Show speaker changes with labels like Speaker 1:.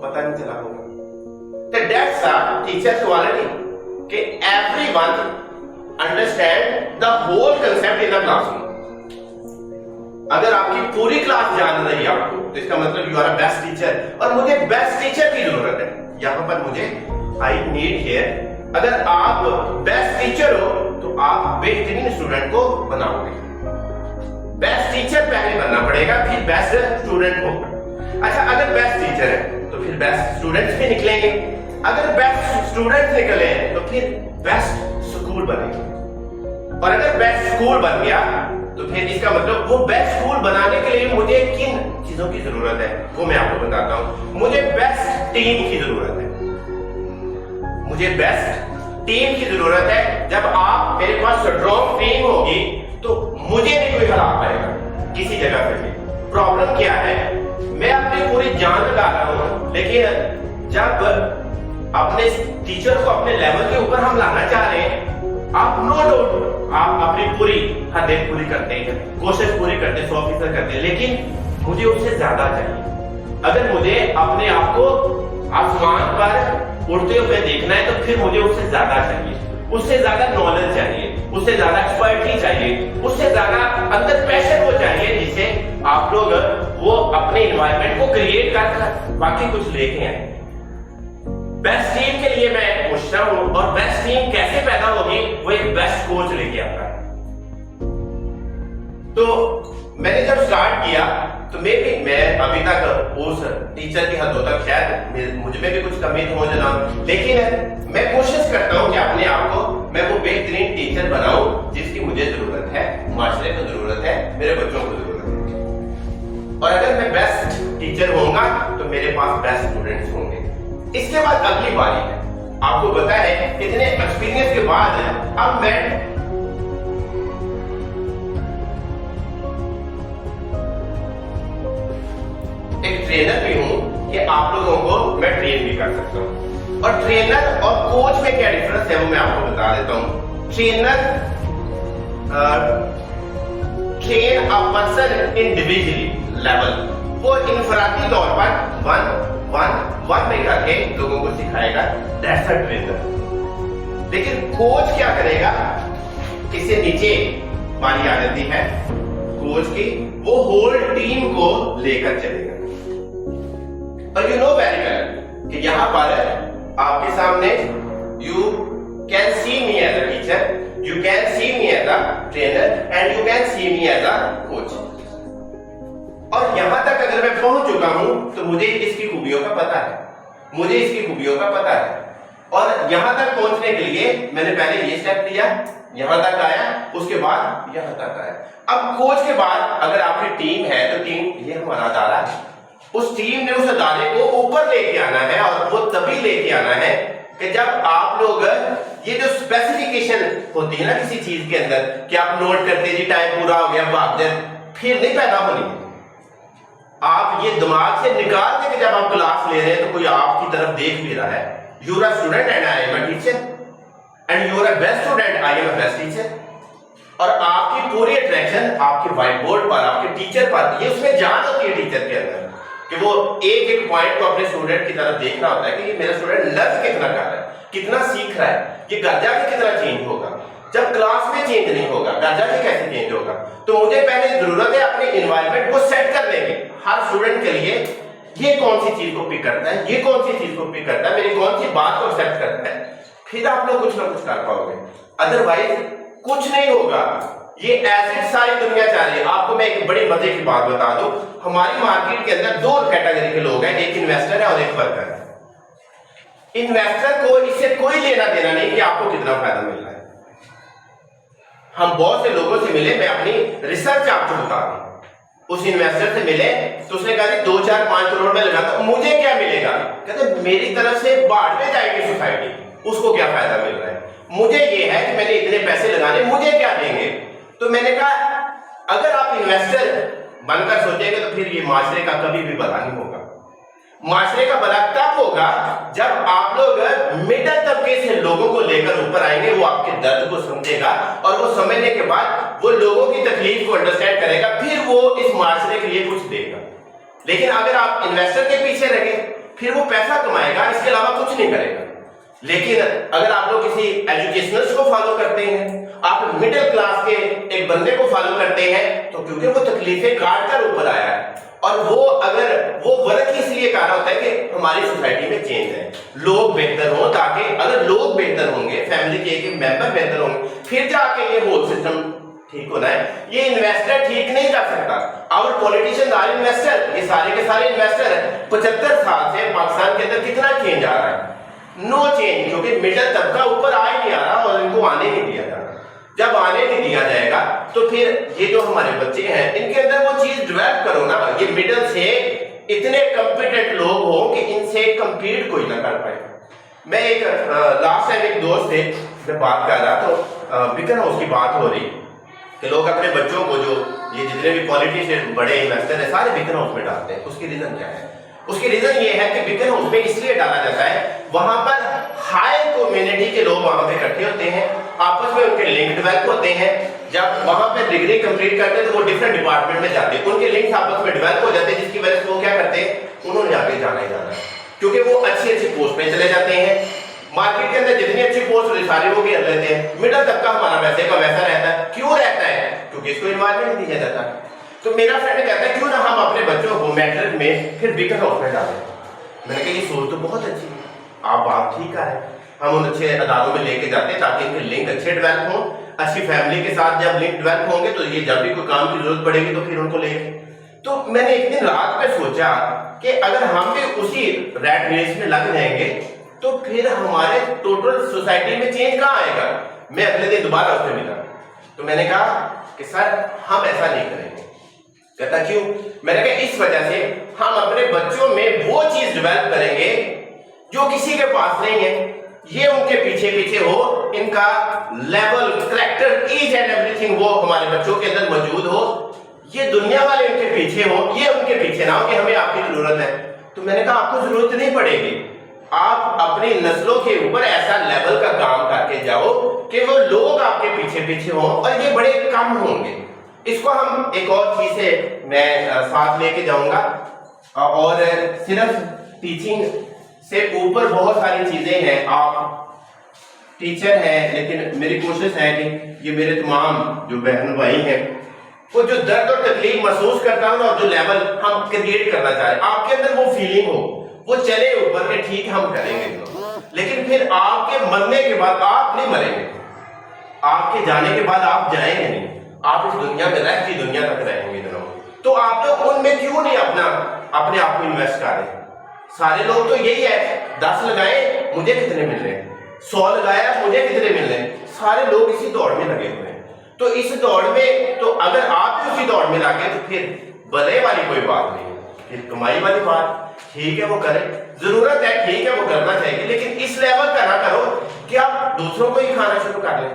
Speaker 1: पता नहीं चला होगा। तो दैट्स अ टीचर क्वालिटी कि everyone understand the whole concept in the classroom. अगर आपकी पूरी क्लास जान रही है आपको, तो इसका मतलब you are a best teacher, और मुझे बेस्ट टीचर की जरूरत है। यहां पर मुझे आई नीड हियर, अगर आप बेस्ट टीचर हो तो आप बेहतरीन स्टूडेंट को बनाओगे। बेस्ट टीचर पहले बनना पड़ेगा, फिर बेस्ट स्टूडेंट होगा। अच्छा, अगर बेस्ट टीचर है तो फिर बेस्ट स्टूडेंट्स भी निकलेंगे, अगर बेस्ट स्टूडेंट्स निकले तो फिर बेस्ट स्कूल बनेगा, और अगर बेस्ट स्कूल बन गया तो फिर इसका मतलब वो बेस्ट स्कूल बनाने के लिए मुझे किन चीजों की जरूरत है वो मैं आपको बताता हूं। मुझे बेस्ट टीम की जरूरत है, मुझे बेस्ट टीम की जरूरत है। जब आप मेरे पास स्ट्रॉन्ग टीम होगी तो मुझे नहीं कोई हरा पाएगा किसी जगह पे भी। प्रॉब्लम क्या है, मैं अपनी पूरी जान लगा रहा हूं, लेकिन जब अपने टीचर को अपने लेवल के ऊपर हम लाना चाह रहे हैं, आप नो डाउट आप अपनी पूरी हदें पूरी करते हैं, कोशिश पूरी करते हैं, 100% करते हैं, लेकिन मुझे उससे ज्यादा चाहिए। अगर मुझे अपने आप को आसमान पर उड़ते हुए देखना है तो फिर मुझे उससे ज्यादा चाहिए, उससे ज्यादा नॉलेज चाहिए, उससे ज्यादा एक्सपर्टी चाहिए, उससे ज्यादा अंदर पैशन वो चाहिए, जिससे आप लोग वो अपने एनवायरनमेंट को क्रिएट कर बाकी कुछ लेके आए। बेस्ट टीम के लिए मैं पूछ रहा हूं, और बेस्ट टीम कैसे पैदा होगी, वो एक बेस्ट कोच लेके आता है। तो मैंने जब स्टार्ट किया तो मैं अभी तक उस टीचर की हदों तक शायद मुझ में भी कुछ कमी हो जाना, लेकिन मैं कोशिश करता हूं कि अपने आप को मैं वो बेहतरीन टीचर बनाऊं जिसकी मुझे जरूरत है, माशरे को जरूरत है, मेरे बच्चों को जरूरत है। और अगर मैं बेस्ट टीचर होऊंगा तो मेरे पास बेस्ट स्टूडेंट्स होंगे। इसके बाद अगली बारी है, आपको पता है इतने एक्सपीरियंस के बाद अब मैं एक ट्रेनर भी हूं कि आप लोगों को मैं ट्रेन भी कर सकता हूं। और ट्रेनर और कोच में क्या डिफरेंस है वो मैं आपको बता देता हूं। Trainer train a person individually level, वो इंफरादी तौर पर वन में करके लोगों को सिखाएगा, दैट्स अ ट्रेनर। लेकिन कोच क्या करेगा, इससे नीचे बारी आ जाती है कोच की, वो होल टीम को लेकर चलेगा। और यू नो वेरी वेल कि यहां पर आपके सामने you can see me as a teacher, you can see me as a trainer, and you can see me as a coach. और यहां तक अगर मैं पहुंच चुका हूं तो मुझे इसकी खूबियों का पता है, मुझे इसकी खूबियों का पता है। और यहां तक पहुंचने के लिए मैंने पहले ये स्टेप लिया, यहां तक आया, उसके बाद यहां तक आया। अब कोच के बाद अगर आपकी टीम है तो टीम, ये हमारा अदारा है, उस टीम ने उस अदारे को ऊपर लेके आना है, और वो तभी लेके आना है कि जब आप लोग ये जो स्पेसिफिकेशन होती है ना किसी चीज के अंदर, कि आप नोट करते जी टाइम पूरा हो गया भाग दे, फिर नहीं पैदा होनी। आप ये दिमाग से निकाल दे कि जब आप क्लास ले रहे हैं तो कोई आपकी तरफ देख भी रहा है। You are a student and I am a teacher, and you are a best student, I am a best teacher. और आपकी पूरी अट्रैक्शन आपके व्हाइट बोर्ड पर, आपके टीचर पर, ये उसमें जान होती है टीचर के अंदर कि वो एक एक पॉइंट को अपने स्टूडेंट की तरफ देखना होता है कि ये मेरा स्टूडेंट लर्न कितना कर रहा है, कितना सीख रहा है, ये घर जाके कितना चेंज होगा। जब क्लास में चेंज नहीं होगा, घर जाके कैसे चेंज होगा। तो मुझे पहले जरूरत है अपने एनवायरनमेंट को सेट करने की, हर स्टूडेंट के लिए ये कौन सी चीज को पिक करता है, ये कौन सी चीज को पिक करता है, मेरी कौन सी बात को एक्सेप्ट करता है, फिर आप लोग कुछ ना कुछ कर पाओगे। अदरवाइज कुछ नहीं होगा। ये ऐसी सारी दुनिया चाह रही है। आपको मैं एक बड़ी मजे की बात बता दूं, हमारी मार्केट के अंदर दो कैटेगरी के लोग हैं, एक इन्वेस्टर है और एक वर्कर है। इन्वेस्टर को इससे कोई लेना देना नहीं कि आपको कितना फायदा मिल रहा है। हम बहुत से लोगों से मिले, मैं अपनी रिसर्च आपको बता दूं। उस इन्वेस्टर से मिले तो उसने कहा 2, 4, 5 करोड़ में लगाता, मुझे क्या मिलेगा? कहते मेरी तरफ से बाढ़ में जाएगी सोसाइटी, उसको क्या फायदा मिल रहा है? मुझे ये है कि मैंने इतने पैसे लगाने, मुझे क्या देंगे? तो मैंने कहा अगर आप इन्वेस्टर बनकर सोचेंगे तो फिर ये माशरे का कभी भी भला नहीं होगा। माशरे का भला तब होगा जब आप लोग मिडिल तबके से लोगों को लेकर ऊपर आएंगे, वो आपके दर्द को समझेगा और वो समझने के बाद वो लोगों की तकलीफ को अंडरस्टैंड करेगा, फिर वो इस माशरे के लिए कुछ देगा। लेकिन अगर आप इन्वेस्टर के पीछे रहे پھر وہ پیسہ کمائے گا، اس کے علاوہ کچھ نہیں کرے گا. لیکن اگر آپ لوگ کسی ایجوکیشنلس کو فالو کرتے ہیں، آپ مڈل کلاس کے ایک بندے کو فالو کرتے ہیں، تو کیونکہ وہ تکلیفیں کاٹ کر اوپر آیا ہے، اور وہ اگر وہ ورک اس لیے کر رہا ہوتا ہے کہ ہماری سوسائٹی میں چینج ہے، لوگ بہتر ہوں، تاکہ اگر لوگ بہتر ہوں گے، فیملی کے ایک ممبر بہتر ہوں گے، پھر جا کے یہ ہول سسٹم ٹھیک ہونا ہے. یہ انویسٹر ٹھیک نہیں کر سکتا. اور پولیٹیشن آر انویسٹر، یہ سارے کے سارے انویسٹر ہیں. 75 سال سے پاکستان کے اندر کتنا چینج آ رہا ہے؟ نو چینج، کیونکہ مڈل طبقہ اوپر آ ہی نہیں آ رہا اور ان کو آنے نہیں دیا جا رہا. جب آنے نہیں دیا جائے گا تو پھر یہ جو ہمارے بچے ہیں ان کے اندر وہ چیز ڈیولپ کرو نا. یہ مڈل سے اتنے کمپیٹنٹ لوگ ہوں کہ ان سے کمپیٹ کوئی نہ کر پائے. میں ایک لاسٹ ٹائم ایک دوست سے میں بات کر رہا تو بیکن ہاؤس کی بات ہو رہی کہ لوگ اپنے بچوں کو جو یہ جتنے بھی پولیٹیشین بڑے انویسٹر ہیں سارے بیکن ہاؤس میں ڈالتے ہیں. اس کی ریزن کیا ہے؟ اس کی ریزن یہ ہے کہ بیکن ہاؤس میں اس لیے ڈالا جاتا ہے وہاں پر ہائی کمیونٹی کے لوگ وہاں پہ اکٹھے ہوتے ہیں، آپس میں ان کے لنک ڈیولپ ہوتے ہیں. جب وہاں پہ ڈگری کمپلیٹ کرتے ہیں تو وہ ڈفرینٹ ڈپارٹمنٹ میں جاتے ہیں، ان کے لنکس آپس میں ڈیولپ ہو جاتے ہیں، جس کی وجہ سے وہ کیا کرتے ہیں، انہوں نے آگے جانا ہی جانا ہے، کیونکہ وہ اچھی اچھی پوسٹ پہ چلے جاتے ہیں. مارکیٹ کے اندر جتنی اچھی پوسٹ ہوتی سارے وہ گھیر لیتے ہیں. مڈل طبقہ ہمارا ویسے کا ویسا رہتا ہے. کیوں رہتا ہے؟ کیونکہ اس کو انوائرمنٹ نہیں دیا جاتا. تو میرا فرینڈ کہتا ہے کیوں نہ ہم اپنے بچوں کو میٹرک میں پھر بیکن ہاؤس میں ڈالیں. میں نے کہا یہ سوچ تو بہت اچھی ہے، آپ بات ٹھیک کر رہے ہیں. ہم ان اچھے اداروں میں لے کے جاتے ہیں تاکہ ان کے لنک اچھے ڈیولپ ہوں. اچھی فیملی کے ساتھ جب لنک ڈیولپ ہوں گے تو یہ جب بھی کوئی کام کی ضرورت پڑے گی تو پھر ان کو لے گے. تو میں نے ایک دن رات میں سوچا کہ اگر ہم بھی اسی ریٹ ریس میں لگ جائیں گے تو پھر ہمارے ٹوٹل سوسائٹی میں چینج کہاں آئے گا. میں اگلے دن دوبارہ اس سے ملا تو میں نے کہا کہ سر ہم ایسا نہیں کریں گے. کہتا کیوں؟ میں نے کہا اس وجہ سے ہم اپنے بچوں میں وہ چیز ڈیولپ کریں گے جو کسی کے پاس نہیں ہے. یہ ان کے پیچھے پیچھے ہو، ان کا level, character, each and every thing وہ ہمارے بچوں کے اندر موجود ہو. یہ دنیا والے ان کے پیچھے ہو، یہ ان کے پیچھے نہ ہو کہ ہمیں آپ کی ضرورت ہے. تو میں نے کہا آپ کو ضرورت نہیں پڑے گی، آپ اپنی نسلوں کے اوپر ایسا لیول کا کام کر کے جاؤ کہ وہ لوگ آپ کے پیچھے پیچھے ہوں اور یہ بڑے کم ہوں گے. اس کو ہم ایک اور چیز سے میں ساتھ لے کے جاؤں گا، اور صرف ٹیچنگ سے اوپر بہت ساری چیزیں ہیں. آپ ٹیچر ہیں لیکن میری کوشش ہے کہ یہ میرے تمام جو بہن بھائی ہیں وہ جو درد اور تکلیف محسوس کرتا ہوں اور جو لیول ہم کریٹ کرنا چاہ رہے ہیں آپ کے اندر وہ فیلنگ ہو، وہ چلے اوپر کہ ٹھیک ہم کریں گے. لیکن پھر آپ کے مرنے کے بعد آپ نہیں مریں گے، آپ کے جانے کے بعد آپ جائیں گے نہیں، آپ اس دنیا میں رہتی دنیا تک رہیں گے. تو آپ لوگ ان میں کیوں نہیں اپنے آپ کو انویسٹ کر رہے ہیں؟ سارے لوگ تو یہی ہے 10 لگائے مجھے کتنے مل رہے ہیں، 100 لگایا مجھے کتنے مل رہے ہیں. سارے لوگ اسی دوڑ میں لگے ہوئے ہیں. تو اس دوڑ میں تو اگر آپ بھی اسی دوڑ میں لگے تو پھر بلے والی کوئی بات نہیں ہے. پھر کمائی والی بات ٹھیک ہے وہ کرے، ضرورت ہے ٹھیک ہے وہ کرنا چاہیے، لیکن اس لیول کا نہ کرو کہ آپ دوسروں کو ہی کھانا شروع کر لیں.